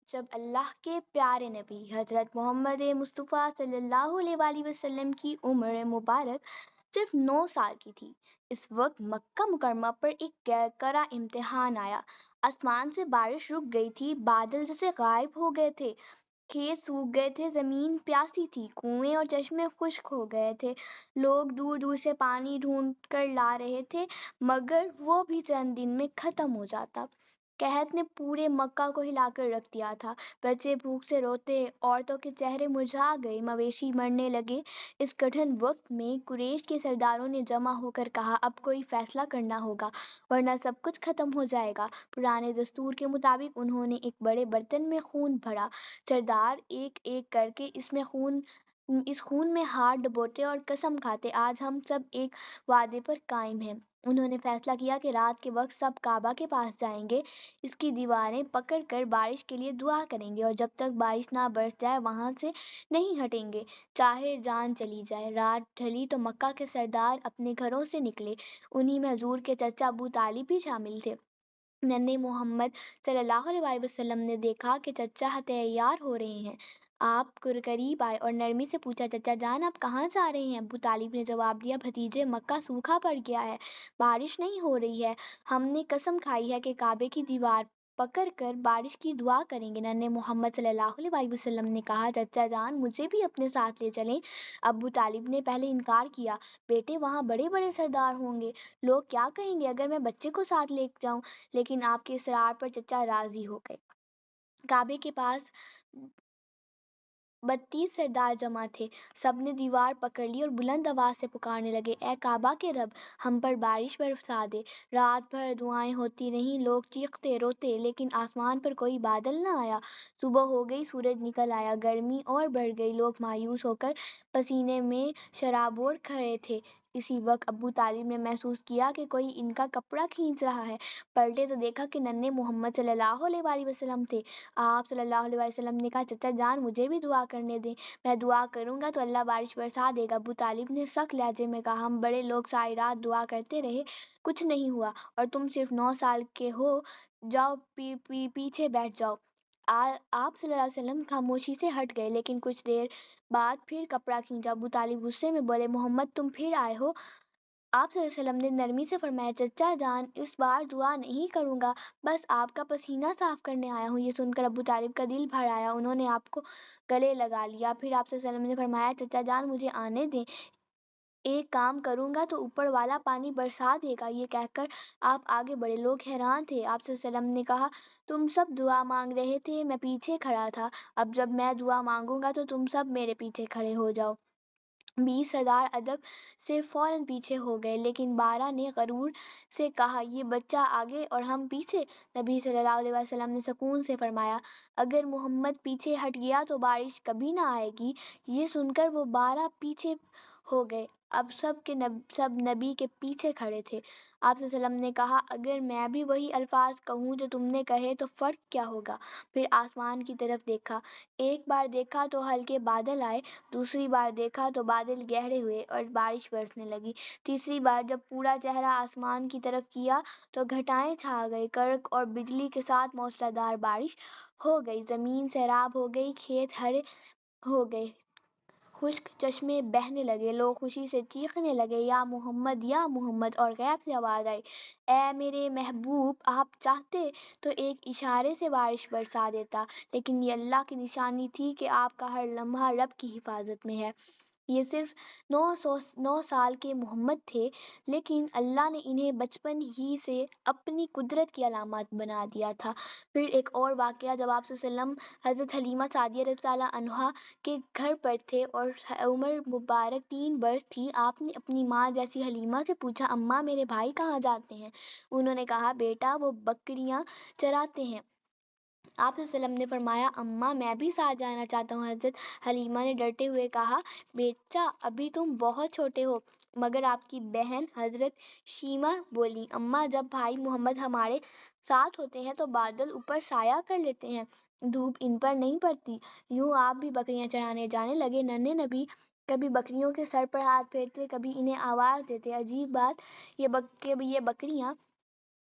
جب اللہ کے پیارے نبی حضرت محمد مصطفیٰ صلی اللہ علیہ وآلہ وسلم کی عمر مبارک صرف 9 سال کی تھی، اس وقت مکہ مکرمہ پر ایک کرا امتحان آیا۔ آسمان سے بارش رک گئی تھی، بادل جیسے غائب ہو گئے تھے، کھیت سوکھ گئے تھے، زمین پیاسی تھی، کنویں اور چشمے خشک ہو گئے تھے، لوگ دور دور سے پانی ڈھونڈ کر لا رہے تھے مگر وہ بھی چند دن میں ختم ہو جاتا۔ قحط نے پورے مکہ کو ہلا کر رکھ دیا تھا، بچے بھوک سے روتے، عورتوں کے چہرے مرجھا گئے، مویشی مرنے لگے۔ اس کٹھن وقت میں قریش کے سرداروں نے جمع ہو کر کہا، اب کوئی فیصلہ کرنا ہوگا ورنہ سب کچھ ختم ہو جائے گا۔ پرانے دستور کے مطابق انہوں نے ایک بڑے برتن میں خون بھرا، سردار ایک ایک کر کے اس خون میں ہاتھ ڈبوتے اور قسم کھاتے، آج ہم سب ایک وعدے پر قائم ہیں۔ انہوں نے فیصلہ کیا کہ رات کے وقت سب کعبہ کے پاس جائیں گے، اس کی دیواریں پکڑ کر بارش کے لیے دعا کریں گے اور جب تک بارش نہ برس جائے وہاں سے نہیں ہٹیں گے، چاہے جان چلی جائے۔ رات ڈھلی تو مکہ کے سردار اپنے گھروں سے نکلے، انہی میں حضور کے چچا ابو طالب بھی شامل تھے۔ ننھے محمد صلی اللہ علیہ وسلم نے دیکھا کہ چچا تیار ہو رہے ہیں، آپ قریب آئے اور نرمی سے پوچھا، چچا جان آپ کہاں جا رہے ہیں؟ ابو طالب نے جواب دیا، بھتیجے مکہ سوکھا پڑ گیا ہے، بارش نہیں ہو رہی ہے، ہم نے قسم کھائی ہے کہ کعبے کی دیوار پکڑ کر بارش کی دعا کریں گے۔ ننھے محمد صلی اللہ علیہ وسلم نے کہا، چچا جان مجھے بھی اپنے ساتھ لے چلیں۔ ابو طالب نے پہلے انکار کیا، بیٹے وہاں بڑے بڑے سردار ہوں گے، لوگ کیا کہیں گے اگر میں بچے کو ساتھ لے جاؤں؟ لیکن آپ کے اصرار پر چچا راضی ہو گئے۔ کعبے کے پاس 32 سردار جمع تھے، سب نے دیوار پکڑ لی اور بلند آواز سے پکارنے لگے، اے کعبہ کے رب، ہم پر بارش برسا دے۔ رات بھر دعائیں ہوتی رہیں، لوگ چیختے روتے، لیکن آسمان پر کوئی بادل نہ آیا۔ صبح ہو گئی، سورج نکل آیا، گرمی اور بڑھ گئی، لوگ مایوس ہو کر پسینے میں شرابور کھڑے تھے۔ اسی وقت ابو طالب نے محسوس کیا کہ کوئی ان کا کپڑا کھینچ رہا ہے، پلٹے تو دیکھا کہ ننھے محمد صلی اللہ علیہ وسلم تھے۔ آپ صلی اللہ علیہ وسلم نے کہا، چچا جان مجھے بھی دعا کرنے دیں، میں دعا کروں گا تو اللہ بارش برسا دے گا۔ ابو طالب نے سخت لہجے میں کہا، ہم بڑے لوگ ساری رات دعا کرتے رہے، کچھ نہیں ہوا، اور تم صرف 9 سال کے ہو، جاؤ پیچھے بیٹھ جاؤ۔ آپ صلی اللہ علیہ وسلم خاموشی سے ہٹ گئے، لیکن کچھ دیر بعد پھر کپڑا کھینچا۔ ابو طالب غصے میں بولے، محمد تم پھر آئے ہو؟ آپ صلی اللہ علیہ وسلم نے نرمی سے فرمایا، چچا جان اس بار دعا نہیں کروں گا، بس آپ کا پسینہ صاف کرنے آیا ہوں۔ یہ سن کر ابو طالب کا دل بھر آیا، انہوں نے آپ کو گلے لگا لیا۔ پھر آپ صلی اللہ علیہ وسلم نے فرمایا، چچا جان مجھے آنے دیں، ایک کام کروں گا تو اوپر والا پانی برسا دے گا۔ یہ کہہ کر آپ آگے بڑھے، لوگ حیران تھے۔ آپ صلی اللہ علیہ وسلم نے کہا، تم سب دعا مانگ رہے تھے، میں پیچھے کھڑا تھا، اب جب میں دعا مانگوں گا تو تم سب میرے پیچھے کھڑے ہو جاؤ۔ 20 سردار ادب سے فوراً پیچھے ہو گئے، لیکن 12 نے غرور سے کہا، یہ بچہ آگے اور ہم پیچھے؟ نبی صلی اللہ علیہ وسلم نے سکون سے فرمایا، اگر محمد پیچھے ہٹ گیا تو بارش کبھی نہ آئے گی۔ یہ سن کر وہ 12 پیچھے ہو گئے، اب سب نبی کے پیچھے کھڑے تھے۔ آپ صلی اللہ علیہ وسلم نے کہا، اگر میں بھی وہی الفاظ کہوں جو تم نے کہے تو فرق کیا ہوگا؟ پھر آسمان کی طرف دیکھا، ایک بار دیکھا تو ہلکے بادل آئے، دوسری بار دیکھا تو بادل گہرے ہوئے اور بارش برسنے لگی، تیسری بار جب پورا چہرہ آسمان کی طرف کیا تو گھٹائیں چھا گئی، کڑک اور بجلی کے ساتھ موسلا دھار بارش ہو گئی، زمین سیراب ہو گئی، کھیت ہرے ہو گئے، خشک چشمے بہنے لگے، لوگ خوشی سے چیخنے لگے، یا محمد یا محمد، اور غیب سے آواز آئی، اے میرے محبوب، آپ چاہتے تو ایک اشارے سے بارش برسا دیتا، لیکن یہ اللہ کی نشانی تھی کہ آپ کا ہر لمحہ رب کی حفاظت میں ہے۔ یہ صرف 9 سال کے محمد تھے، لیکن اللہ نے انہیں بچپن ہی سے اپنی قدرت کی علامات بنا دیا تھا۔ پھر ایک اور واقعہ، جب آپ صلی اللہ علیہ وسلم حضرت حلیمہ سعدیہ رضی اللہ عنہا کے گھر پر تھے اور عمر مبارک 3 برس تھی، آپ نے اپنی ماں جیسی حلیمہ سے پوچھا، اماں میرے بھائی کہاں جاتے ہیں؟ انہوں نے کہا، بیٹا وہ بکریاں چراتے ہیں۔ آپ صلی اللہ علیہ وسلم نے فرمایا، اماں میں بھی ساتھ جانا چاہتا ہوں۔ حضرت حلیمہ نے ڈرتے ہوئے کہا، بیٹا ابھی تم بہت چھوٹے ہو۔ مگر آپ کی بہن حضرت شیمہ بولی، اماں جب بھائی محمد ہمارے ساتھ ہوتے ہیں تو بادل اوپر سایہ کر لیتے ہیں، دھوپ ان پر نہیں پڑتی۔ یوں آپ بھی بکریاں چرانے جانے لگے۔ ننھے نبی کبھی بکریوں کے سر پر ہاتھ پھیرتے، کبھی انہیں آواز دیتے، عجیب بات یہ بکریاں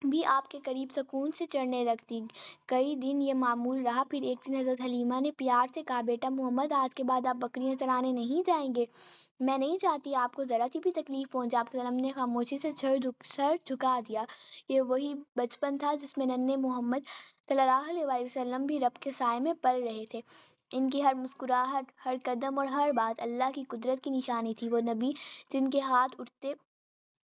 بھی آپ کے قریب سکون سے چڑھنے لگتی۔ کئی دن یہ معمول رہا، پھر ایک دن حضرت حلیمہ نے پیار سے کہا، بیٹا محمد، آج کے بعد آپ بکریاں چرانے نہیں جائیں گے؟ میں نہیں چاہتی آپ کو ذرا سی بھی تکلیف پہنچے۔ آپ صلی اللہ علیہ وسلم نے خاموشی سے سر جھکا دیا۔ یہ وہی بچپن تھا جس میں ننھے محمد صلی اللہ علیہ وآلہ وسلم بھی رب کے سائے میں پل رہے تھے۔ ان کی ہر مسکراہٹ، ہر قدم اور ہر بات اللہ کی قدرت کی نشانی تھی۔ وہ نبی جن کے ہاتھ اٹھتے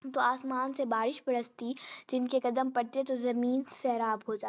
تو آسمان سے بارش برستی، جن کے قدم پڑتے تو زمین سیراب ہو جاتی۔